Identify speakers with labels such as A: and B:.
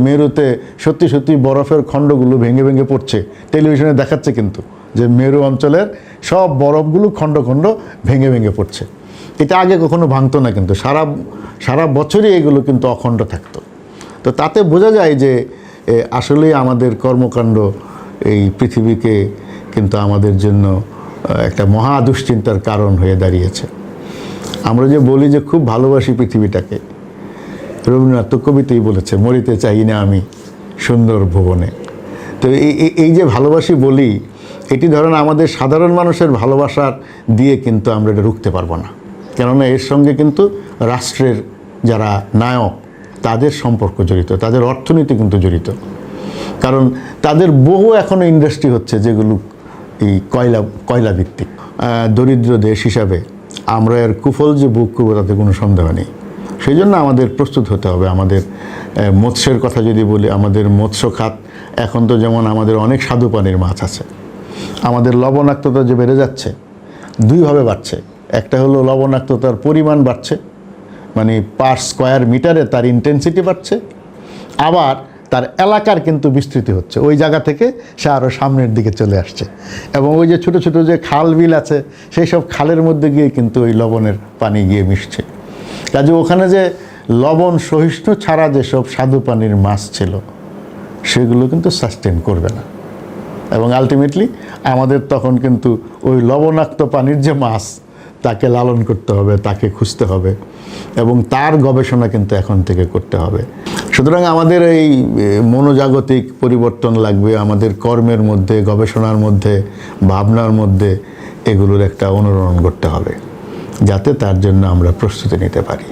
A: মেরুতে সত্যি সত্যি বরফের খণ্ডগুলো ভেঙে ভেঙে পড়ছে, টেলিভিশনে দেখাচ্ছে কিন্তু যে মেরু অঞ্চলের সব বরফগুলো খণ্ড খণ্ড ভেঙে ভেঙে পড়ছে। এটা আগে কখনো ভাঙতো না, কিন্তু সারা বছরই এগুলো কিন্তু অখণ্ড থাকতো। তো তাতে বোঝা যায় যে আসলেই আমাদের কর্মকাণ্ড এই পৃথিবীকে কিন্তু আমাদের জন্য একটা মহা দুশ্চিন্তার কারণ হয়ে দাঁড়িয়েছে। আমরা যে বলি যে খুব ভালোবাসি পৃথিবীটাকে, রবীন্দ্রনাথ তো কবিতেই বলেছে, মরিতে চাই না আমি সুন্দর ভুবনে। তো এই যে ভালোবাসি বলি, এটি ধরেন আমাদের সাধারণ মানুষের ভালোবাসার দিয়ে কিন্তু আমরা এটা রুখতে পারবো না, কেননা এর সঙ্গে কিন্তু রাষ্ট্রের যারা নায়ক তাদের সম্পর্ক জড়িত, তাদের অর্থনীতি কিন্তু জড়িত। কারণ তাদের বহু এখনও ইন্ডাস্ট্রি হচ্ছে যেগুলো এই কয়লা ভিত্তিক। দরিদ্র দেশ হিসাবে আমরা এর কুফল যে ভোগ করবো তাতে কোনো সন্দেহ নেই। সেই জন্য আমাদের প্রস্তুত হতে হবে। আমাদের মৎস্যের কথা যদি বলি, আমাদের মৎস্য খাত এখন তো যেমন আমাদের অনেক স্বাদু পানির মাছ আছে, আমাদের লবণাক্ততা যে বেড়ে যাচ্ছে দুইভাবে বাড়ছে। একটা হলো লবণাক্ততার পরিমাণ বাড়ছে, মানে পার স্কোয়ার মিটারে তার ইন্টেন্সিটি বাড়ছে, আবার তার এলাকার কিন্তু বিস্তৃতি হচ্ছে, ওই জায়গা থেকে সে আরও সামনের দিকে চলে আসছে। এবং ওই যে ছোটো ছোটো যে খাল বিল আছে সেই সব খালের মধ্যে গিয়ে কিন্তু ওই লবণের পানি গিয়ে মিশছে। কাজে ওখানে যে লবণ সহিষ্ণু ছাড়া যেসব স্বাদু পানির মাছ ছিল সেগুলো কিন্তু সাস্টেন করবে না, এবং আলটিমেটলি আমাদের তখন কিন্তু ওই লবণাক্ত পানির যে মাছ তাকে লালন করতে হবে, তাকে খুঁজতে হবে, এবং তার গবেষণা কিন্তু এখন থেকে করতে হবে। সুতরাং আমাদের এই মনোজাগতিক পরিবর্তন লাগবে, আমাদের কর্মের মধ্যে, গবেষণার মধ্যে, ভাবনার মধ্যে এগুলোর একটা অনুরণন করতে হবে, যাতে তার জন্য আমরা প্রস্তুতি নিতে পারি।